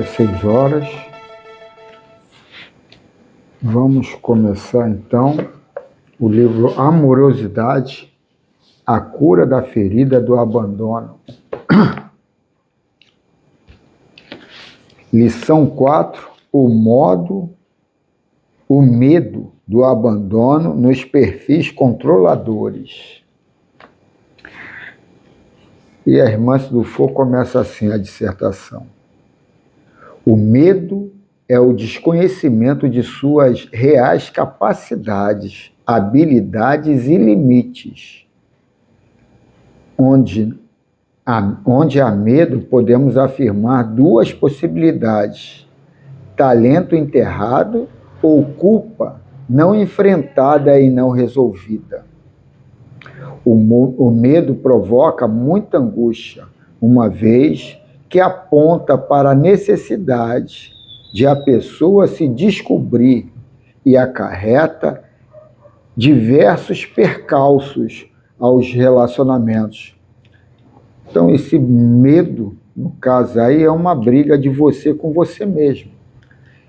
6 horas. Vamos começar então o livro Amorosidade, a cura da ferida do abandono. Lição 4, o medo do abandono nos perfis controladores. E a irmã Dufour começa assim a dissertação. O medo é o desconhecimento de suas reais capacidades, habilidades e limites. Onde há medo, podemos afirmar duas possibilidades: talento enterrado ou culpa não enfrentada e não resolvida. O medo provoca muita angústia, uma vez que aponta para a necessidade de a pessoa se descobrir e acarreta diversos percalços aos relacionamentos. Então, esse medo, no caso aí, é uma briga de você com você mesmo.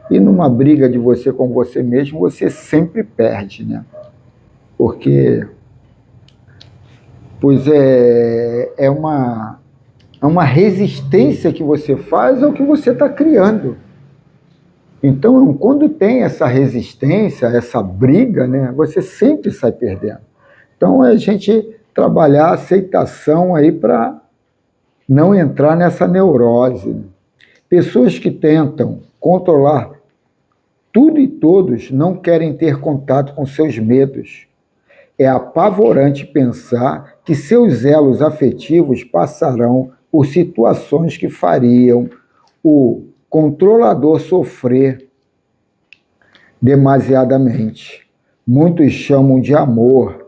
E numa briga de você com você mesmo, você sempre perde, né? Porque, pois é uma resistência que você faz ao que você está criando. Então, quando tem essa resistência, essa briga, né, você sempre sai perdendo. Então, é a gente trabalhar a aceitação aí para não entrar nessa neurose. Pessoas que tentam controlar tudo e todos não querem ter contato com seus medos. É apavorante pensar que seus elos afetivos passarão por situações que fariam o controlador sofrer demasiadamente. Muitos chamam de amor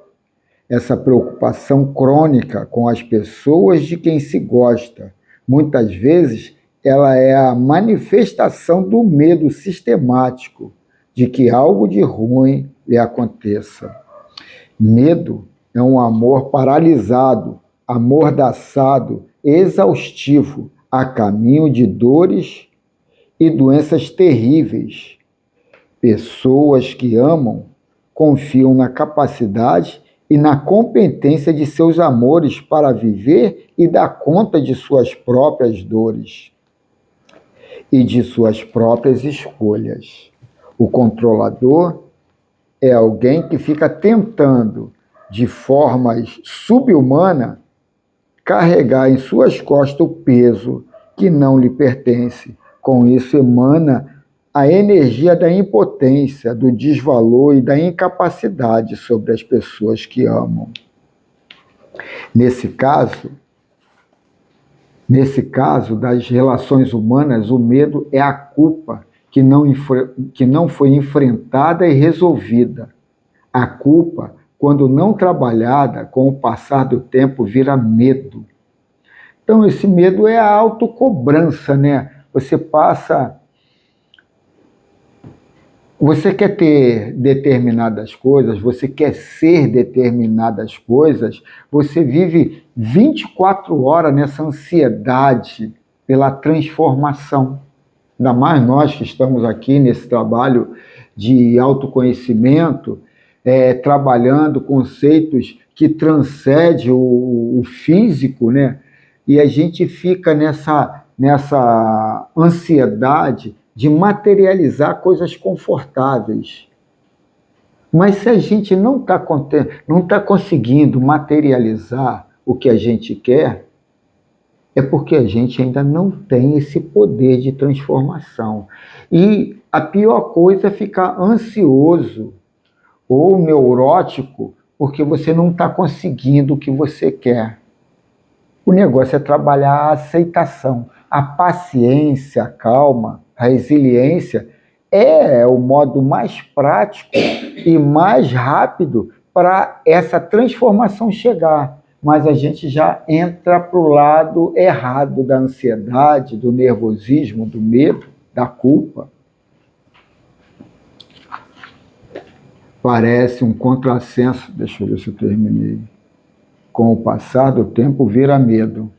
essa preocupação crônica com as pessoas de quem se gosta. Muitas vezes ela é a manifestação do medo sistemático de que algo de ruim lhe aconteça. Medo é um amor paralisado, amordaçado, exaustivo, a caminho de dores e doenças terríveis. Pessoas que amam confiam na capacidade e na competência de seus amores para viver e dar conta de suas próprias dores e de suas próprias escolhas. O controlador é alguém que fica tentando, de forma subhumana, carregar em suas costas o peso que não lhe pertence. Com isso emana a energia da impotência, do desvalor e da incapacidade sobre as pessoas que amam. Nesse caso das relações humanas, o medo é a culpa que não foi enfrentada e resolvida. A culpa, quando não trabalhada, com o passar do tempo, vira medo. Então, esse medo é a autocobrança, né? Você quer ter determinadas coisas, você quer ser determinadas coisas, você vive 24 horas nessa ansiedade pela transformação. Ainda mais nós que estamos aqui nesse trabalho de autoconhecimento, trabalhando conceitos que transcendem o físico, né? E a gente fica nessa ansiedade de materializar coisas confortáveis. Mas se a gente não está conseguindo materializar o que a gente quer, é porque a gente ainda não tem esse poder de transformação. E a pior coisa é ficar ansioso ou neurótico porque você não está conseguindo o que você quer. O negócio é trabalhar a aceitação, a paciência, a calma, a resiliência é o modo mais prático e mais rápido para essa transformação chegar. Mas a gente já entra para o lado errado da ansiedade, do nervosismo, do medo, da culpa. Parece um contrassenso, deixa eu ver se eu terminei. Com o passar do tempo vira medo.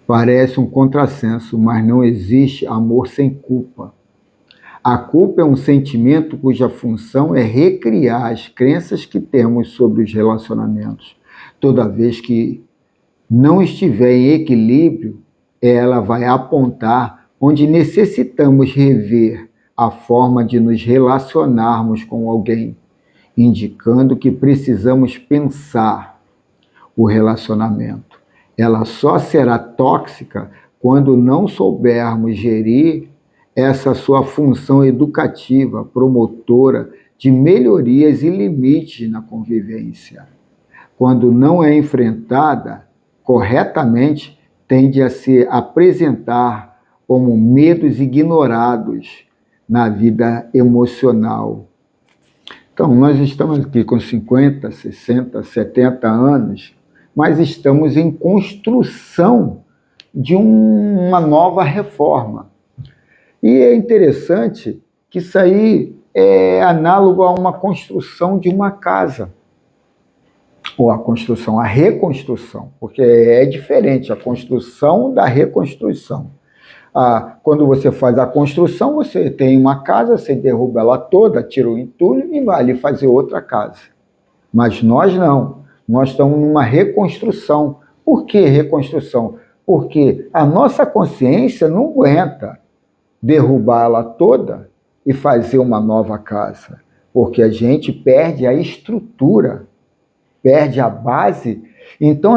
Parece um contrassenso, mas não existe amor sem culpa. A culpa é um sentimento cuja função é recriar as crenças que temos sobre os relacionamentos. Toda vez que não estiver em equilíbrio, ela vai apontar onde necessitamos rever a forma de nos relacionarmos com alguém, indicando que precisamos pensar o relacionamento. Ela só será tóxica quando não soubermos gerir essa sua função educativa, promotora de melhorias e limites na convivência. Quando não é enfrentada corretamente, tende a se apresentar como medos ignorados na vida emocional. Então, nós estamos aqui com 50, 60, 70 anos, mas estamos em construção de uma nova reforma. E é interessante que isso aí é análogo a uma construção de uma casa. Ou a construção, a reconstrução, porque é diferente a construção da reconstrução. Quando você faz a construção, você tem uma casa, você derruba ela toda, tira o entulho e vai ali fazer outra casa. Mas nós não, nós estamos numa reconstrução. Por que reconstrução? Porque a nossa consciência não aguenta derrubar ela toda e fazer uma nova casa, porque a gente perde a estrutura, perde a base. Então,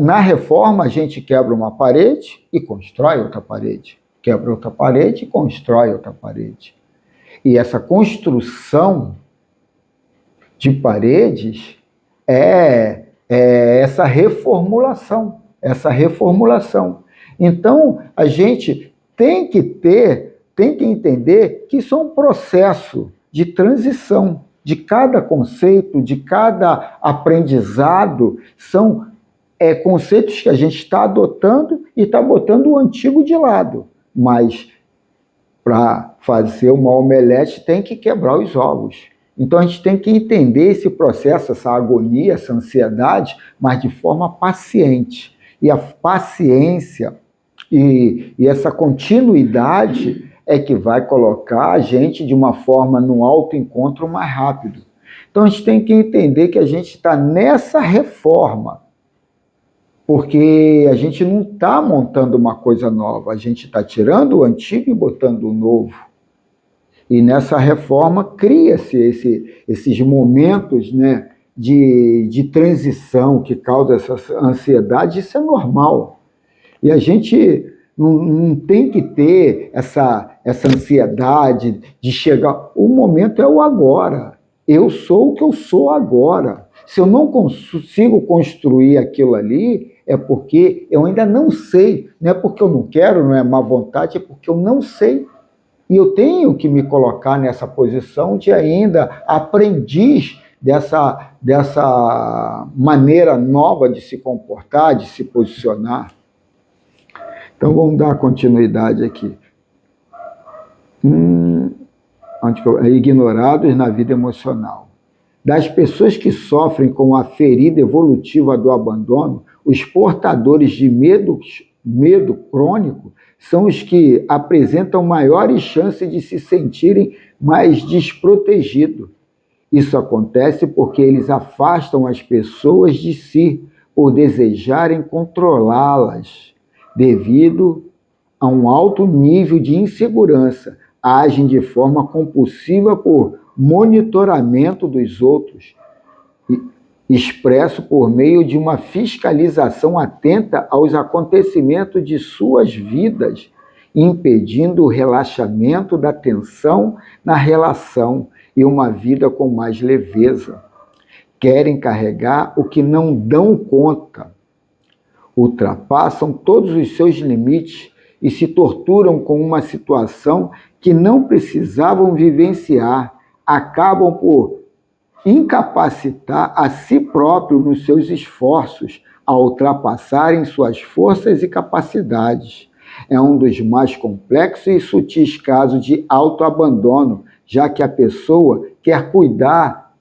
na reforma, a gente quebra uma parede e constrói outra parede. Quebra outra parede e constrói outra parede. E essa construção de paredes é essa reformulação, essa reformulação. Então, a gente tem que entender que isso é um processo de transição. De cada conceito, de cada aprendizado, são conceitos que a gente está adotando e está botando o antigo de lado. Mas para fazer uma omelete tem que quebrar os ovos. Então a gente tem que entender esse processo, essa agonia, essa ansiedade, mas de forma paciente. E a paciência e essa continuidade é que vai colocar a gente de uma forma no autoencontro mais rápido. Então a gente tem que entender que a gente está nessa reforma, porque a gente não está montando uma coisa nova, a gente está tirando o antigo e botando o novo. E nessa reforma cria-se esses momentos, né, de transição que causam essa ansiedade, isso é normal. E a gente não tem que ter essa ansiedade de chegar. O momento é o agora. Eu sou o que eu sou agora. Se eu não consigo construir aquilo ali, é porque eu ainda não sei. Não é porque eu não quero, não é má vontade, é porque eu não sei. E eu tenho que me colocar nessa posição de ainda aprendiz dessa maneira nova de se comportar, de se posicionar. Então, vamos dar continuidade aqui. Ignorados na vida emocional. Das pessoas que sofrem com a ferida evolutiva do abandono, os portadores de medo crônico são os que apresentam maiores chances de se sentirem mais desprotegidos. Isso acontece porque eles afastam as pessoas de si por desejarem controlá-las. Devido a um alto nível de insegurança, agem de forma compulsiva por monitoramento dos outros, expresso por meio de uma fiscalização atenta aos acontecimentos de suas vidas, impedindo o relaxamento da tensão na relação e uma vida com mais leveza. Querem carregar o que não dão conta. Ultrapassam todos os seus limites e se torturam com uma situação que não precisavam vivenciar, acabam por incapacitar a si próprio nos seus esforços a ultrapassarem suas forças e capacidades. É um dos mais complexos e sutis casos de autoabandono, já que a pessoa quer cuidar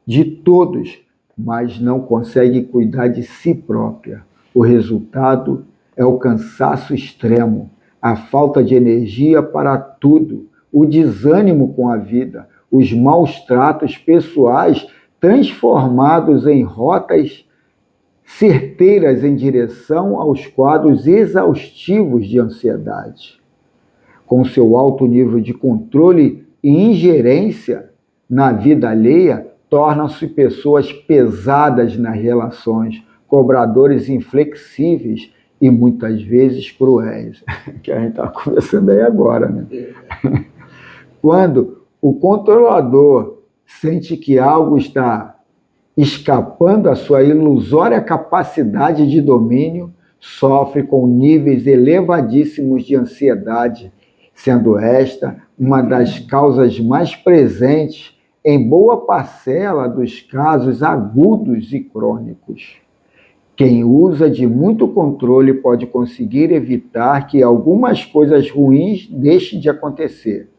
de todos, mas não consegue cuidar de si própria. O resultado é o cansaço extremo, a falta de energia para tudo, o desânimo com a vida, os maus tratos pessoais transformados em rotas certeiras em direção aos quadros exaustivos de ansiedade. Com seu alto nível de controle e ingerência na vida alheia, tornam-se pessoas pesadas nas relações, cobradores inflexíveis e muitas vezes cruéis, que a gente está conversando aí agora, né? Quando o controlador sente que algo está escapando à sua ilusória capacidade de domínio, sofre com níveis elevadíssimos de ansiedade, sendo esta uma das causas mais presentes em boa parcela dos casos agudos e crônicos. Quem usa de muito controle pode conseguir evitar que algumas coisas ruins deixem de acontecer,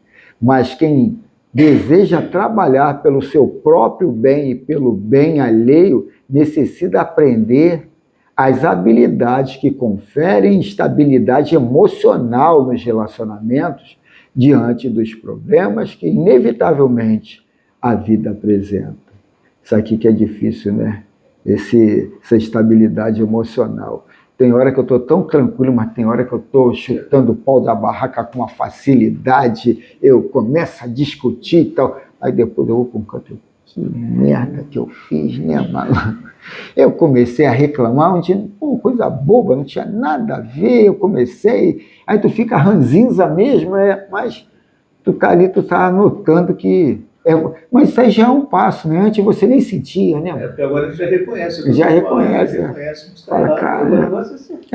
mas quem deseja trabalhar pelo seu próprio bem e pelo bem alheio necessita aprender as habilidades que conferem estabilidade emocional nos relacionamentos diante dos problemas que, inevitavelmente, a vida apresenta. Isso aqui que é difícil, né? Essa estabilidade emocional. Tem hora que eu estou tão tranquilo, mas tem hora que eu estou chutando o pau da barraca com uma facilidade, eu começo a discutir e tal, aí depois eu vou para um canto, que merda que eu fiz, né, malandro? Eu comecei a reclamar, não tinha coisa boba, não tinha nada a ver, eu comecei, aí tu fica ranzinza mesmo, mas tu ali tu tá notando que... mas isso aí já é um passo, né? Antes você nem sentia, né? Porque agora você já reconhece. Já reconhece. Já reconhece que está fala, errado. cara, Agora você sente.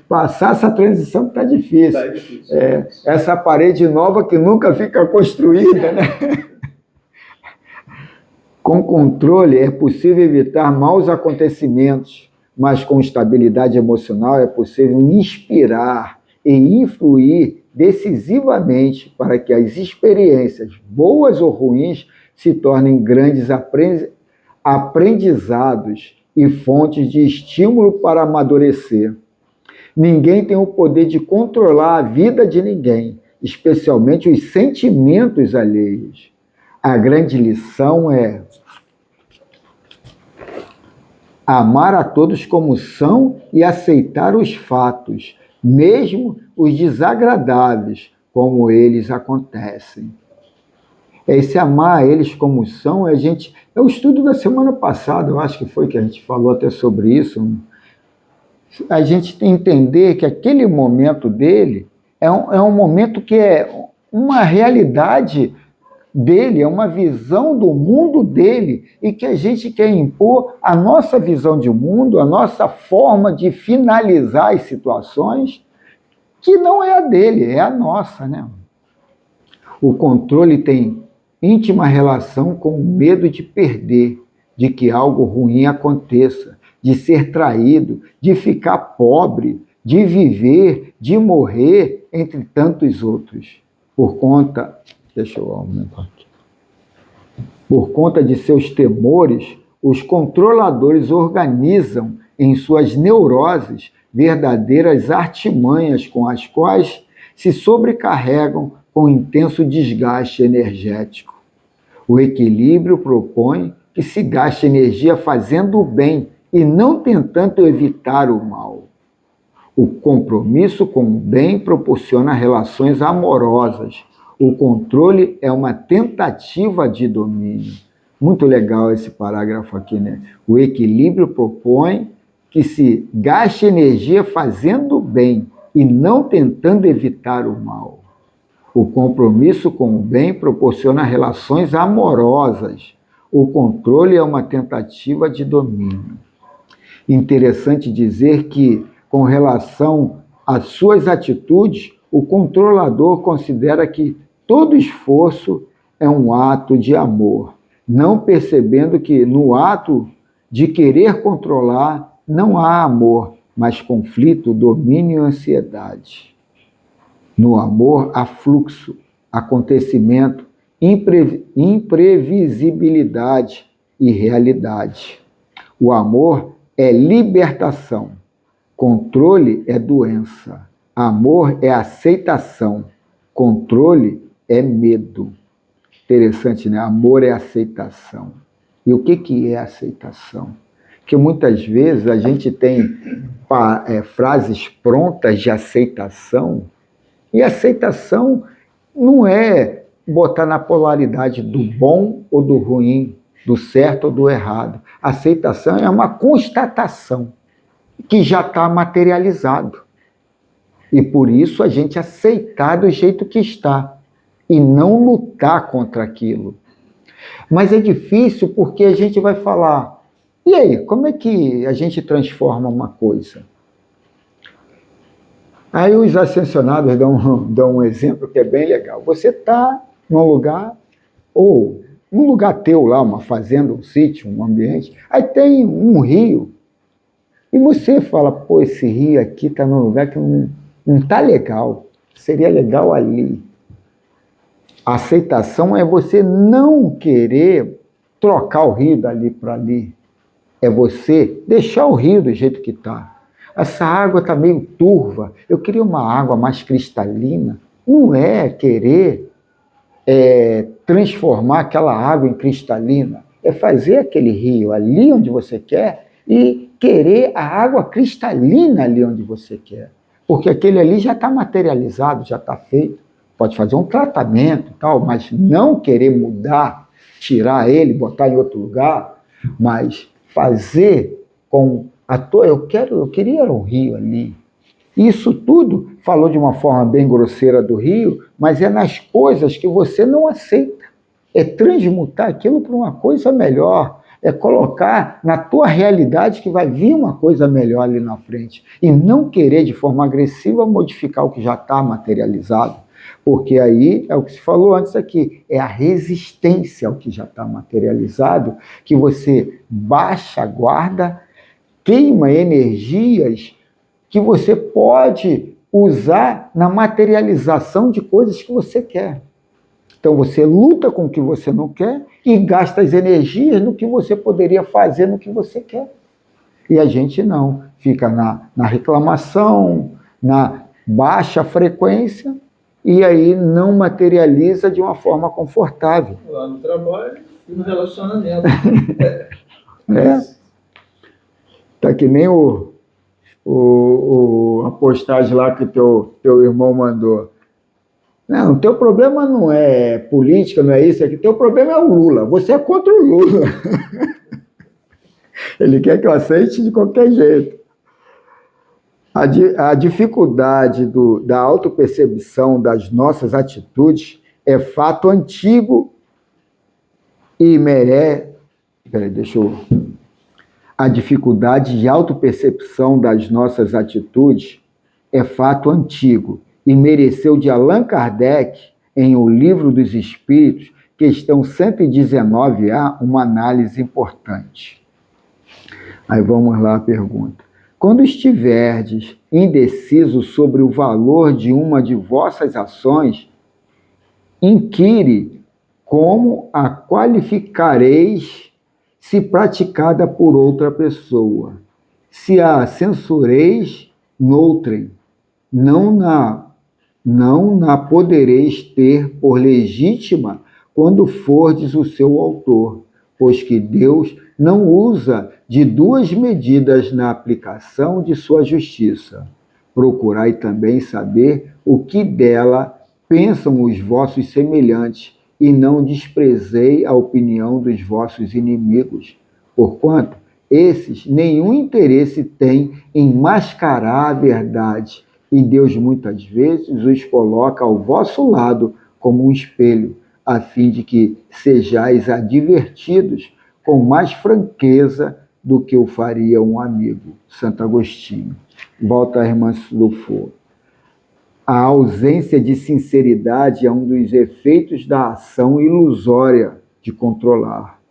passar essa transição está difícil. Tá difícil. Essa parede nova que nunca fica construída, né? Com controle é possível evitar maus acontecimentos, mas com estabilidade emocional é possível inspirar e influir decisivamente para que as experiências, boas ou ruins, se tornem grandes aprendizados e fontes de estímulo para amadurecer. Ninguém tem o poder de controlar a vida de ninguém, especialmente os sentimentos alheios. A grande lição é amar a todos como são e aceitar os fatos, mesmo os desagradáveis, como eles acontecem. Esse amar eles como são, é o estudo da semana passada, eu acho que foi que a gente falou até sobre isso. A gente tem que entender que aquele momento dele é um momento que é uma realidade dele, é uma visão do mundo dele, e que a gente quer impor a nossa visão de mundo, a nossa forma de finalizar as situações, que não é a dele, é a nossa, né? O controle tem íntima relação com o medo de perder, de que algo ruim aconteça, de ser traído, de ficar pobre, de viver, de morrer, entre tantos outros. Deixa eu aumentar aqui. Por conta de seus temores, os controladores organizam em suas neuroses verdadeiras artimanhas com as quais se sobrecarregam com intenso desgaste energético. O equilíbrio propõe que se gaste energia fazendo o bem e não tentando evitar o mal. O compromisso com o bem proporciona relações amorosas. O controle é uma tentativa de domínio. Muito legal esse parágrafo aqui, né? O equilíbrio propõe que se gaste energia fazendo o bem e não tentando evitar o mal. O compromisso com o bem proporciona relações amorosas. O controle é uma tentativa de domínio. Interessante dizer que, com relação às suas atitudes, o controlador considera que todo esforço é um ato de amor, não percebendo que no ato de querer controlar não há amor, mas conflito, domínio e ansiedade. No amor há fluxo, acontecimento, imprevisibilidade e realidade. O amor é libertação. Controle é doença. Amor é aceitação. Controle é medo. Interessante, né? Amor é aceitação. E o que é aceitação? Porque muitas vezes a gente tem frases prontas de aceitação, e aceitação não é botar na polaridade do bom ou do ruim, do certo ou do errado. Aceitação é uma constatação que já está materializado. E por isso a gente aceitar do jeito que está e não lutar contra aquilo. Mas é difícil porque a gente vai falar, e aí, como é que a gente transforma uma coisa? Aí os ascensionados dão um exemplo que é bem legal. Você está num lugar, ou num lugar teu lá, uma fazenda, um sítio, um ambiente, aí tem um rio, e você fala, pô, esse rio aqui está num lugar que não está legal, seria legal ali. A aceitação é você não querer trocar o rio dali para ali. É você deixar o rio do jeito que está. Essa água está meio turva, eu queria uma água mais cristalina. Não é querer transformar aquela água em cristalina, é fazer aquele rio ali onde você quer e querer a água cristalina ali onde você quer. Porque aquele ali já está materializado, já está feito. Pode fazer um tratamento e tal, mas não querer mudar, tirar ele, botar em outro lugar, mas fazer com a tua... Eu queria um rio ali. Isso tudo falou de uma forma bem grosseira do rio, mas é nas coisas que você não aceita. É transmutar aquilo para uma coisa melhor. É colocar na tua realidade que vai vir uma coisa melhor ali na frente. E não querer de forma agressiva modificar o que já está materializado. Porque aí é o que se falou antes aqui, é a resistência ao que já está materializado, que você baixa a guarda, queima energias que você pode usar na materialização de coisas que você quer. Então você luta com o que você não quer e gasta as energias no que você poderia fazer no que você quer. E a gente não, fica na reclamação, na baixa frequência, e aí não materializa de uma forma confortável. Lá no trabalho e no relacionamento. Tá que nem a postagem lá que teu irmão mandou. Não, o teu problema não é política, não é isso aqui. O teu problema é o Lula. Você é contra o Lula. Ele quer que eu aceite de qualquer jeito. A dificuldade da autopercepção das nossas atitudes é fato antigo e merece... A dificuldade de autopercepção das nossas atitudes é fato antigo e mereceu de Allan Kardec, em O Livro dos Espíritos, questão 119A, uma análise importante. Aí vamos lá a pergunta. Quando estiverdes indeciso sobre o valor de uma de vossas ações, inquire como a qualificareis se praticada por outra pessoa. Se a censureis noutrem, não na podereis ter por legítima quando fordes o seu autor, pois que Deus não usa de duas medidas na aplicação de sua justiça. Procurai também saber o que dela pensam os vossos semelhantes, e não desprezei a opinião dos vossos inimigos, porquanto esses nenhum interesse têm em mascarar a verdade, e Deus muitas vezes os coloca ao vosso lado como um espelho, a fim de que sejais advertidos com mais franqueza do que o faria um amigo. Santo Agostinho. Volta a irmã Lufo. A ausência de sinceridade é um dos efeitos da ação ilusória de controlar.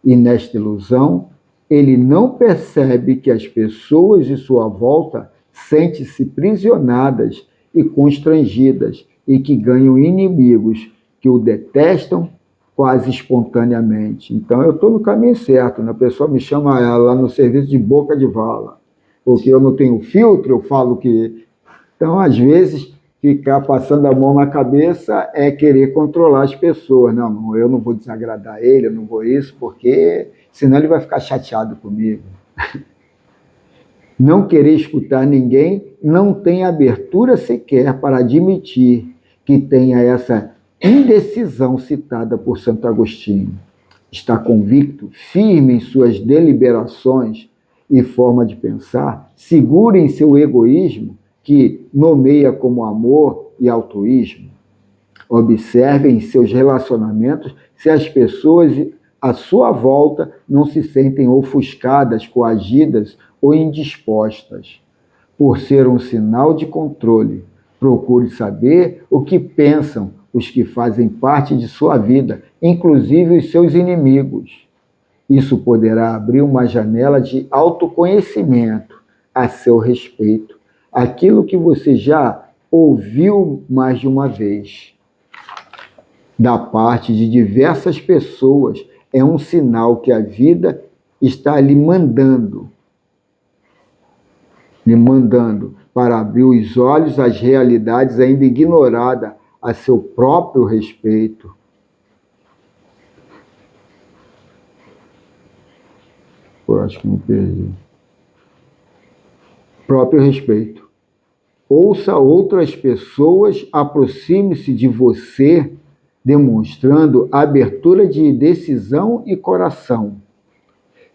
E nesta ilusão, ele não percebe que as pessoas de sua volta sentem-se prisionadas e constrangidas e que ganham inimigos que o detestam quase espontaneamente. Então, eu estou no caminho certo, né? A pessoa me chama lá no serviço de boca de vala. porque eu não tenho filtro, eu falo que... Então, às vezes, ficar passando a mão na cabeça é querer controlar as pessoas. Não, eu não vou desagradar ele, eu não vou isso, porque senão ele vai ficar chateado comigo. Não querer escutar ninguém, não tem abertura sequer para admitir que tenha essa indecisão citada por Santo Agostinho. Está convicto, firme em suas deliberações e forma de pensar, seguro em seu egoísmo, que nomeia como amor e altruísmo. Observe em seus relacionamentos se as pessoas à sua volta não se sentem ofuscadas, coagidas ou indispostas. Por ser um sinal de controle, procure saber o que pensam os que fazem parte de sua vida, inclusive os seus inimigos. Isso poderá abrir uma janela de autoconhecimento a seu respeito, aquilo que você já ouviu mais de uma vez. Da parte de diversas pessoas, é um sinal que a vida está lhe mandando para abrir os olhos às realidades ainda ignoradas a seu próprio respeito. Eu acho que não perdi. Próprio respeito. Ouça outras pessoas, aproxime-se de você, demonstrando abertura de decisão e coração.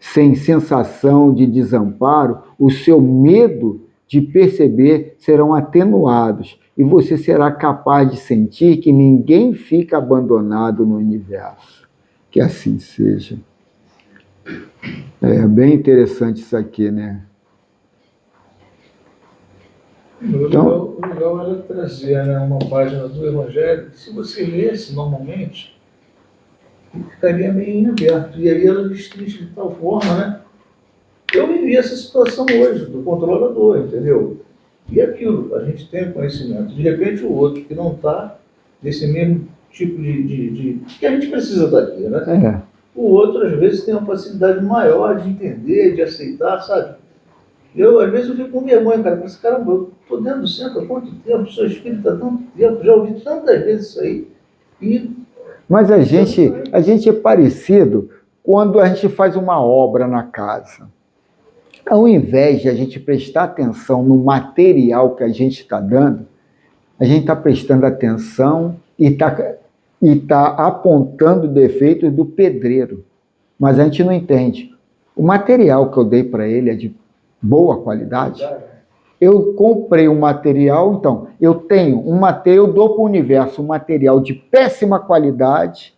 Sem sensação de desamparo, o seu medo de perceber serão atenuados e você será capaz de sentir que ninguém fica abandonado no universo. Que assim seja. É bem interessante isso aqui, né? Então, o legal era trazer, né, uma página do Evangelho que, se você lesse normalmente, ficaria meio em aberto. E aí ela destrincha de tal forma, né? Eu vivi essa situação hoje, do controlador, entendeu? E aquilo, a gente tem conhecimento. De repente, o outro que não está nesse mesmo tipo de que a gente precisa daqui, né? O outro, às vezes, tem uma facilidade maior de entender, de aceitar, sabe? Eu, às vezes, eu fico com vergonha, cara. Mas, caramba, eu estou dentro do centro há quanto tempo? Sou espírita há tanto tempo, já ouvi tantas vezes isso aí. Mas a gente é parecido quando a gente faz uma obra na casa. Ao invés de a gente prestar atenção no material que a gente está dando, a gente está prestando atenção e está apontando defeitos do pedreiro. Mas a gente não entende. O material que eu dei para ele é de boa qualidade. Eu comprei um material, então, eu tenho um material, eu dou para o universo um material de péssima qualidade,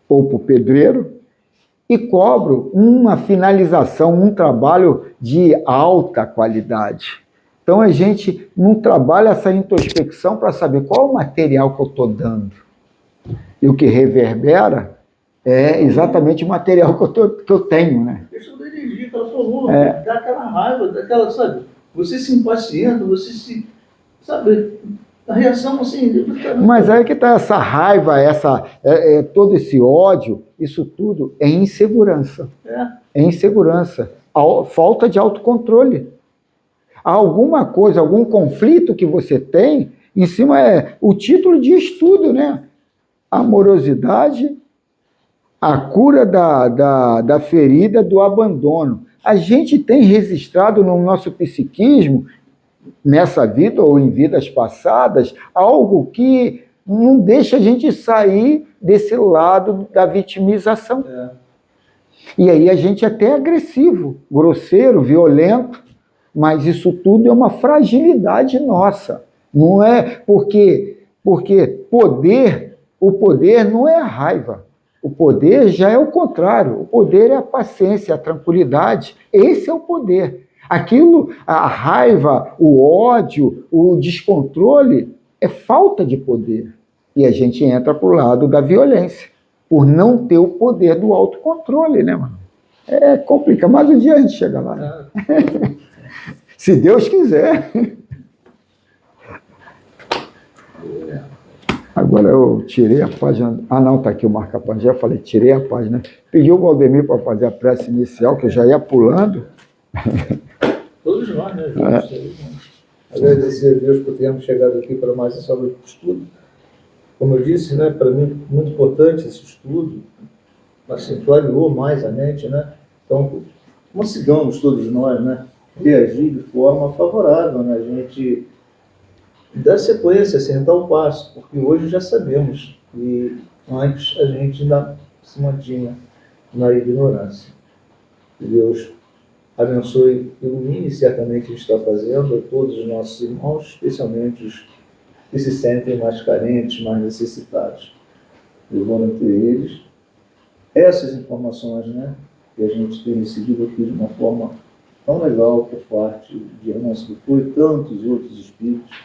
ou para o pedreiro, e cobro uma finalização, um trabalho de alta qualidade. Então, a gente não trabalha essa introspecção para saber qual é o material que eu estou dando. E o que reverbera é exatamente o material que eu tenho, né? A questão da energia que ela falou, dá aquela raiva, daquela, sabe? Você se impacienta, você se... Sabe? A reação, assim... Mas aí que está essa raiva, todo esse ódio, isso tudo é insegurança. É insegurança. Falta de autocontrole. Alguma coisa, algum conflito que você tem, em cima o título de estudo, né? Amorosidade, a cura da ferida do abandono. A gente tem registrado no nosso psiquismo, nessa vida ou em vidas passadas, algo que não deixa a gente sair desse lado da vitimização. E aí a gente é até agressivo, grosseiro, violento, mas isso tudo é uma fragilidade nossa. Não é porque o poder não é a raiva. O poder já é o contrário. O poder é a paciência, a tranquilidade. Esse é o poder. Aquilo, a raiva, o ódio, o descontrole, é falta de poder. E a gente entra para o lado da violência, por não ter o poder do autocontrole, né, mano? É complicado, mas um dia a gente chega lá. Se Deus quiser. Agora eu tirei a página. Ah, não, está aqui o marca-página. Já falei, tirei a página. Pedi o Valdemir para fazer a prece inicial, que eu já ia pulando. Todos nós, né, juntos. Agradecer a Deus por termos chegado aqui para mais essa aula de estudo. Como eu disse, né, para mim, muito importante esse estudo, assim, clareou mais a mente, né? Então, consigamos todos nós, né, reagir de forma favorável, né? A gente dar sequência, acertar o passo, porque hoje já sabemos, e antes a gente ainda se mantinha na ignorância. Que Deus abençoe, ilumine certamente o que está fazendo a todos os nossos irmãos, especialmente os que se sentem mais carentes, mais necessitados. Levando entre eles essas informações, né, que a gente tem recebido aqui de uma forma tão legal por parte de Irmãos que foi, tantos outros espíritos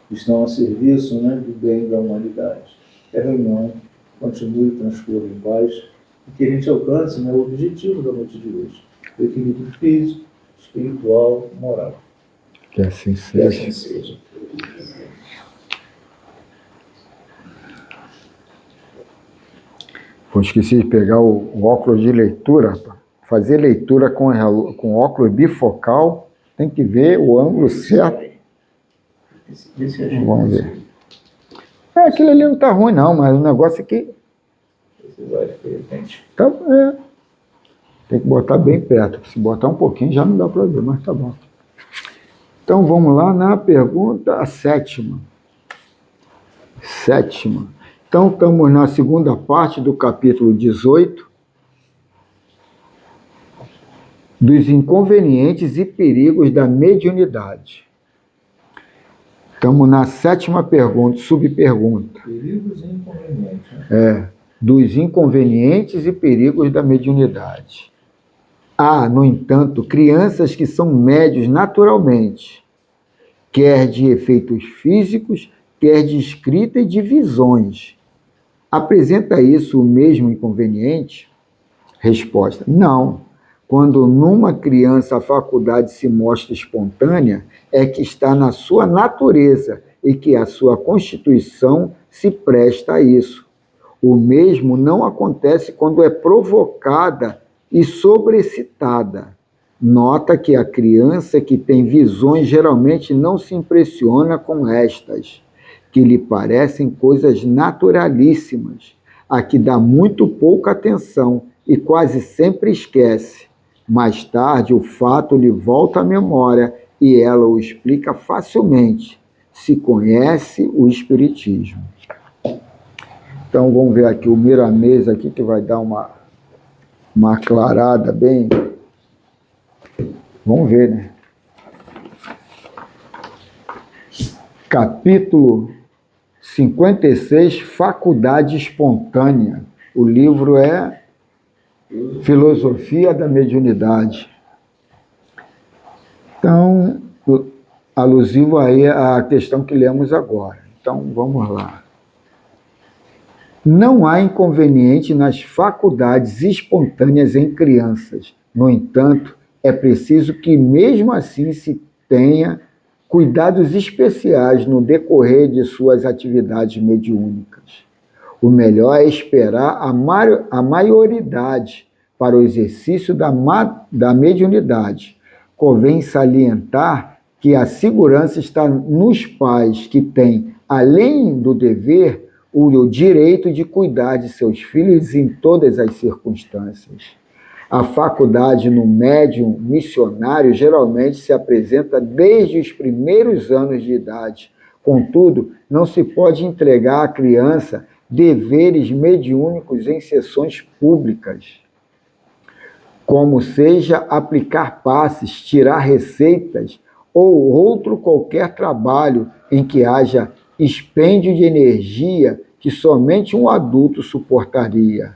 que estão a serviço, né, do bem da humanidade. Que a reunião continue e transcorra em paz e que a gente alcance, né, o objetivo da noite de hoje, o equilíbrio físico, espiritual, moral. Que assim Que seja. assim seja. Pô, esqueci de pegar o óculos de leitura, rapaz. Fazer leitura com óculos bifocal, tem que ver o ângulo certo. Vamos ver. Aquilo ali não está ruim não, mas o negócio é que tá, tem que botar bem perto. Se botar um pouquinho já não dá para ver, mas tá bom. Então vamos lá na pergunta sétima. Então estamos na segunda parte do capítulo 18, dos inconvenientes e perigos da mediunidade. Estamos na sétima pergunta, subpergunta. Perigos e inconvenientes. Né? Dos inconvenientes e perigos da mediunidade. Há, no entanto, crianças que são médios naturalmente, quer de efeitos físicos, quer de escrita e de visões. Apresenta isso o mesmo inconveniente? Resposta: não. Quando numa criança a faculdade se mostra espontânea, é que está na sua natureza e que a sua constituição se presta a isso. O mesmo não acontece quando é provocada e sobrexcitada. Nota que a criança que tem visões geralmente não se impressiona com estas, que lhe parecem coisas naturalíssimas, a que dá muito pouca atenção e quase sempre esquece. Mais tarde, o fato lhe volta à memória e ela o explica facilmente, se conhece o Espiritismo. Então, vamos ver aqui o Miramês aqui, que vai dar uma aclarada bem. Vamos ver, né? Capítulo 56, Faculdade Espontânea. O livro é Filosofia da Mediunidade. Então, alusivo aí à questão que lemos agora. Então, vamos lá. Não há inconveniente nas faculdades espontâneas em crianças. No entanto, é preciso que, mesmo assim, se tenha cuidados especiais no decorrer de suas atividades mediúnicas. O melhor é esperar a maioridade para o exercício da mediunidade. Convém salientar que a segurança está nos pais que têm, além do dever, o direito de cuidar de seus filhos em todas as circunstâncias. A faculdade no médium missionário geralmente se apresenta desde os primeiros anos de idade. Contudo, não se pode entregar à criança deveres mediúnicos em sessões públicas, como seja aplicar passes, tirar receitas ou outro qualquer trabalho em que haja expêndio de energia que somente um adulto suportaria.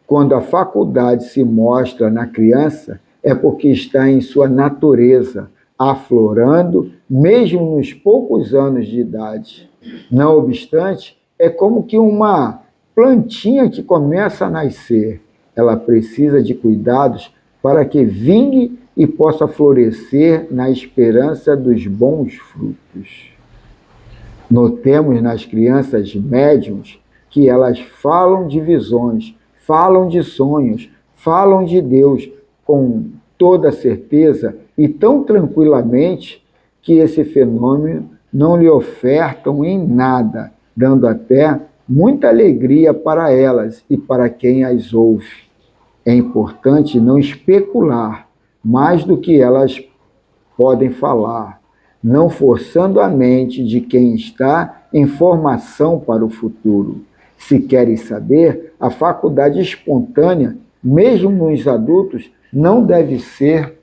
Quando a faculdade se mostra na criança, é porque está em sua natureza, aflorando, mesmo nos poucos anos de idade. Não obstante, é como que uma plantinha que começa a nascer. Ela precisa de cuidados para que vingue e possa florescer na esperança dos bons frutos. Notemos nas crianças médiuns que elas falam de visões, falam de sonhos, falam de Deus com toda certeza e tão tranquilamente que esse fenômeno não lhe ofertam em nada, dando até muita alegria para elas e para quem as ouve. É importante não especular mais do que elas podem falar, não forçando a mente de quem está em formação para o futuro. Se querem saber, a faculdade espontânea, mesmo nos adultos, não deve ser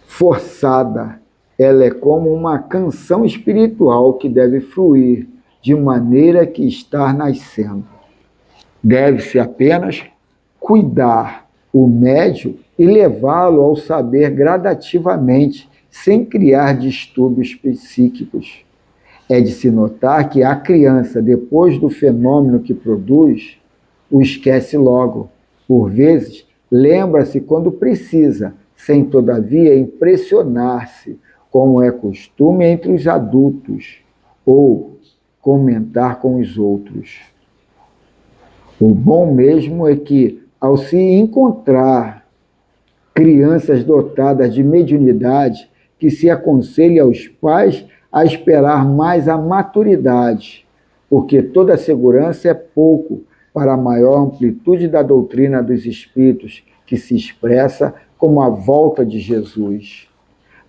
forçada. Ela é como uma canção espiritual que deve fluir de maneira que está nascendo. Deve-se apenas cuidar o médio e levá-lo ao saber gradativamente, sem criar distúrbios psíquicos. É de se notar que a criança, depois do fenômeno que produz, o esquece logo. Por vezes, lembra-se quando precisa, sem todavia impressionar-se, como é costume entre os adultos, ou comentar com os outros. O bom mesmo é que, ao se encontrar crianças dotadas de mediunidade, que se aconselhe aos pais a esperar mais a maturidade, porque toda segurança é pouco para a maior amplitude da doutrina dos espíritos, que se expressa como a volta de Jesus.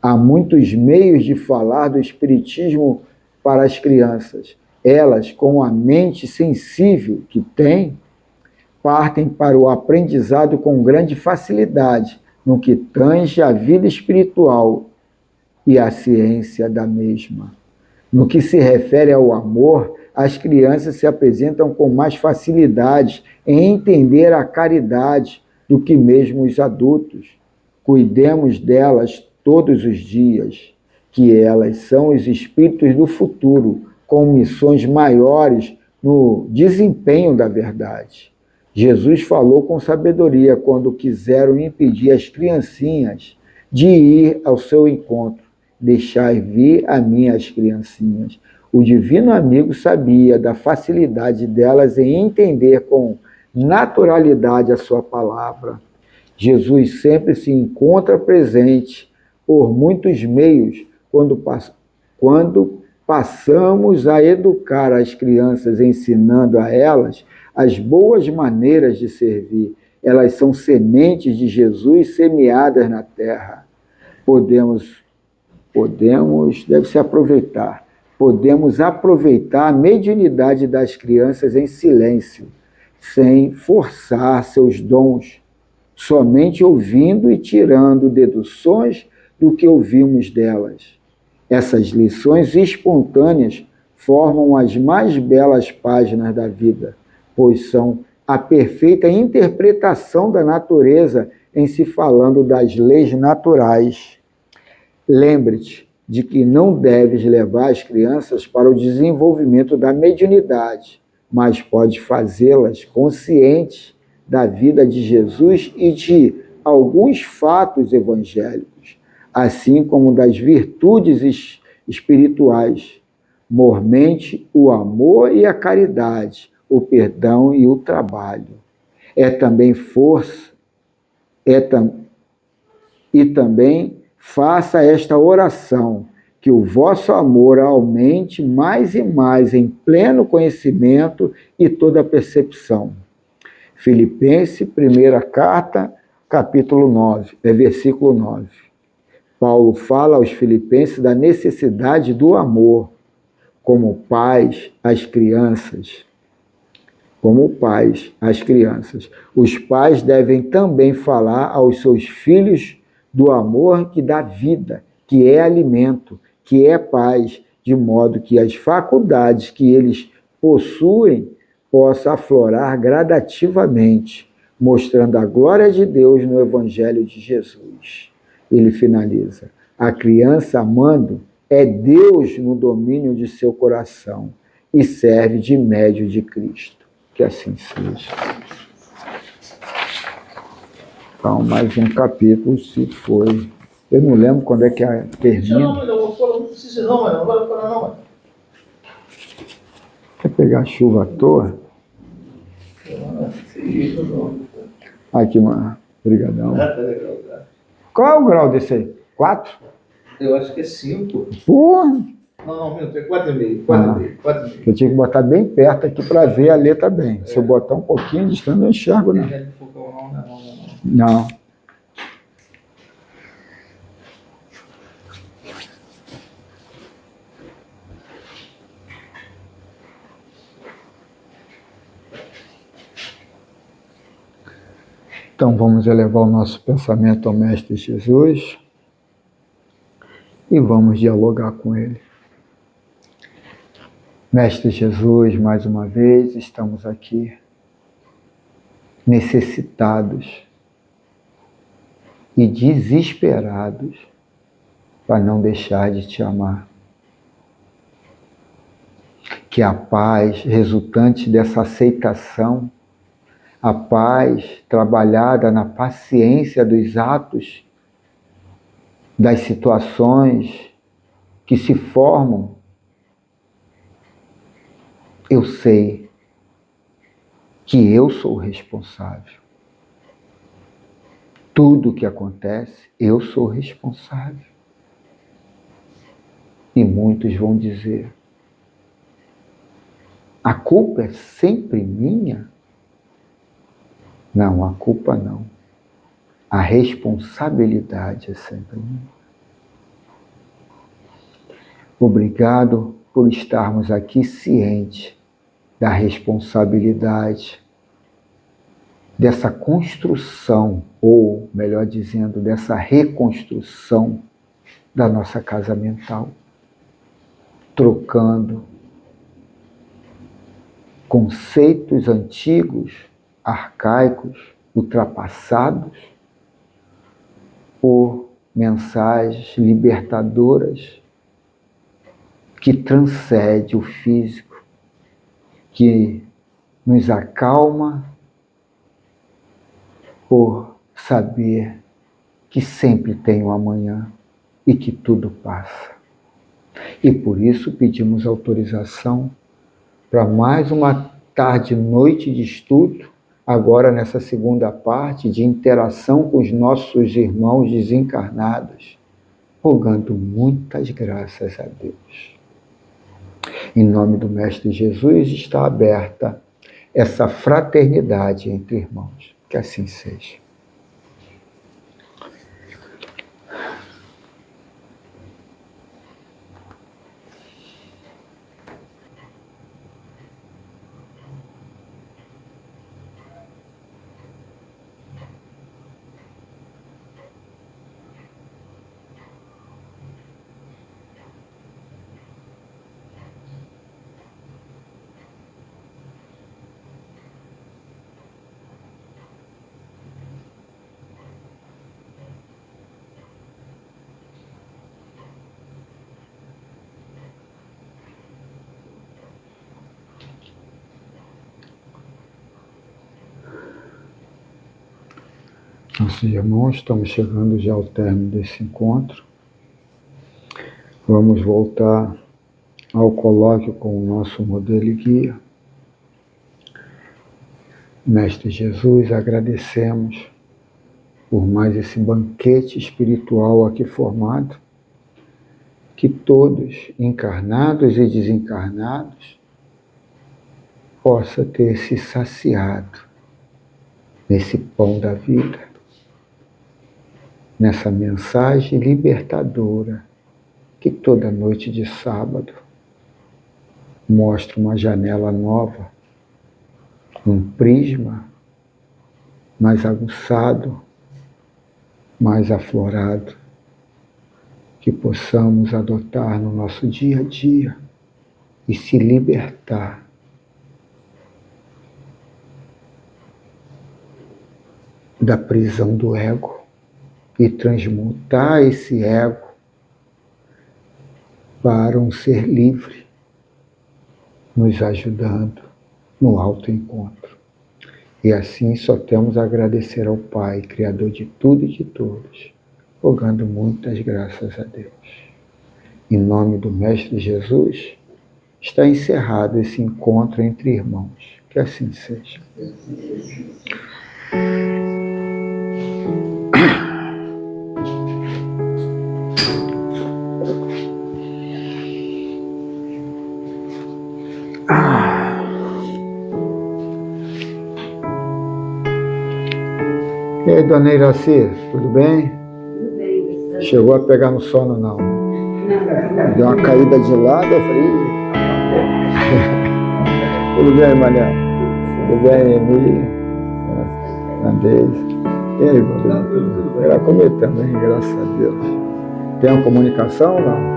Há muitos meios de falar do espiritismo para as crianças. Elas, com a mente sensível que têm, partem para o aprendizado com grande facilidade, no que tange à vida espiritual e à ciência da mesma. No que se refere ao amor, as crianças se apresentam com mais facilidade em entender a caridade do que mesmo os adultos. Cuidemos delas todos os dias, que elas são os espíritos do futuro, com missões maiores no desempenho da verdade. Jesus falou com sabedoria quando quiseram impedir as criancinhas de ir ao seu encontro. Deixai vir a mim as criancinhas. O divino amigo sabia da facilidade delas em entender com naturalidade a sua palavra. Jesus sempre se encontra presente por muitos meios quando passamos a educar as crianças, ensinando a elas as boas maneiras de servir. Elas são sementes de Jesus semeadas na terra. Deve-se aproveitar. Podemos aproveitar a mediunidade das crianças em silêncio, sem forçar seus dons, somente ouvindo e tirando deduções do que ouvimos delas. Essas lições espontâneas formam as mais belas páginas da vida, pois são a perfeita interpretação da natureza em se falando das leis naturais. Lembre-te de que não deves levar as crianças para o desenvolvimento da mediunidade, mas pode fazê-las conscientes da vida de Jesus e de alguns fatos evangélicos, assim como das virtudes espirituais, mormente o amor e a caridade, o perdão e o trabalho. E também faça esta oração, que o vosso amor aumente mais e mais em pleno conhecimento e toda percepção. Filipenses, primeira carta, capítulo 9, versículo 9. Paulo fala aos filipenses da necessidade do amor, como pais às crianças. Os pais devem também falar aos seus filhos do amor que dá vida, que é alimento, que é paz, de modo que as faculdades que eles possuem possam aflorar gradativamente, mostrando a glória de Deus no Evangelho de Jesus. Ele finaliza: a criança amando é Deus no domínio de seu coração e serve de médio de Cristo. Que assim seja. Então, mais um capítulo se foi. Eu não lembro quando é que termina. Não precisa não, mano. Não vai falar não, mano. Quer pegar a chuva à toa? Aqui, mano. Obrigadão. Tá legal, tá. Qual é o grau desse aí? 4? Eu acho que é 5. Porra! Não, minuto, é 4,5. 4,5. 4,5. Eu tinha que botar bem perto aqui para ver a letra bem. Se eu botar um pouquinho distante, eu não enxergo, não. Não. Então vamos elevar o nosso pensamento ao Mestre Jesus e vamos dialogar com ele. Mestre Jesus, mais uma vez estamos aqui necessitados e desesperados para não deixar de te amar. Que a paz resultante dessa aceitação, a paz trabalhada na paciência dos atos, das situações que se formam, eu sei que eu sou o responsável. Tudo que acontece, eu sou o responsável. E muitos vão dizer, a culpa é sempre minha? Não, a culpa não. A responsabilidade é sempre minha. Obrigado por estarmos aqui cientes da responsabilidade, dessa construção, ou, melhor dizendo, dessa reconstrução da nossa casa mental, trocando conceitos antigos, arcaicos, ultrapassados, por mensagens libertadoras que transcende o físico, que nos acalma por saber que sempre tem um amanhã e que tudo passa. E por isso pedimos autorização para mais uma tarde e noite de estudo, agora nessa segunda parte de interação com os nossos irmãos desencarnados, rogando muitas graças a Deus. Em nome do Mestre Jesus está aberta essa fraternidade entre irmãos. Que assim seja. Nossos irmãos, estamos chegando já ao término desse encontro. Vamos voltar ao colóquio com o nosso modelo e guia. Mestre Jesus, agradecemos por mais esse banquete espiritual aqui formado, que todos, encarnados e desencarnados, possa ter se saciado nesse pão da vida, nessa mensagem libertadora que toda noite de sábado mostra uma janela nova, um prisma mais aguçado, mais aflorado, que possamos adotar no nosso dia a dia e se libertar da prisão do ego e transmutar esse ego para um ser livre, nos ajudando no autoencontro. E assim só temos a agradecer ao Pai, Criador de tudo e de todos, rogando muitas graças a Deus. Em nome do Mestre Jesus, está encerrado esse encontro entre irmãos. Que assim seja. aí, dona Iraci, tudo bem? Tudo bem, professor. Chegou a pegar no sono, não? Não, Deu uma caída de lado, eu falei... Tudo bem, Manel? Tudo bem, Emília? Andrés? E aí, Bruno? Era comigo também, graças a Deus. Tem uma comunicação ou não?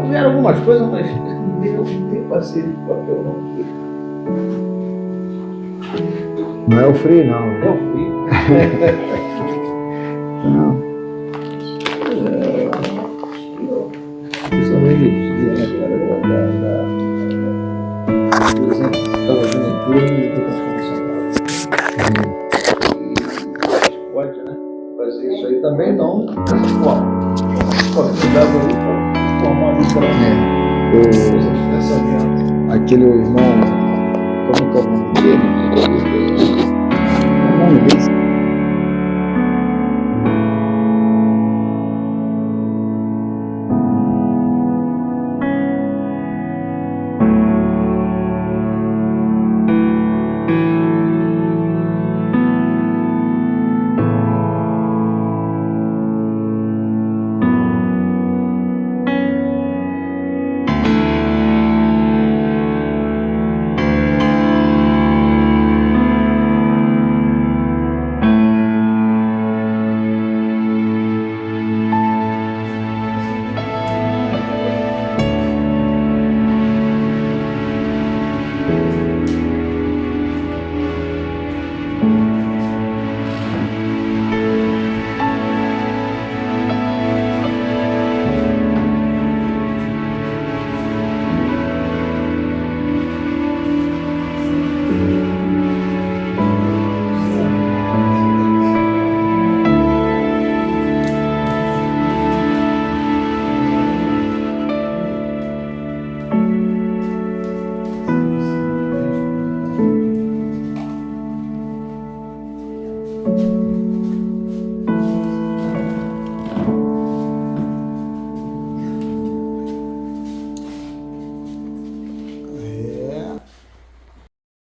Vieram algumas coisas, mas não tem parceria de papel, não. Não é o frio, não. É o frio. Não. Principalmente por exemplo, estava vendo em turno e estou transformação. Pode, né? Fazer isso aí também não dessa forma. Cuidado aí para formar ali para Aquele irmão, como que é o nome dele? O nome dele?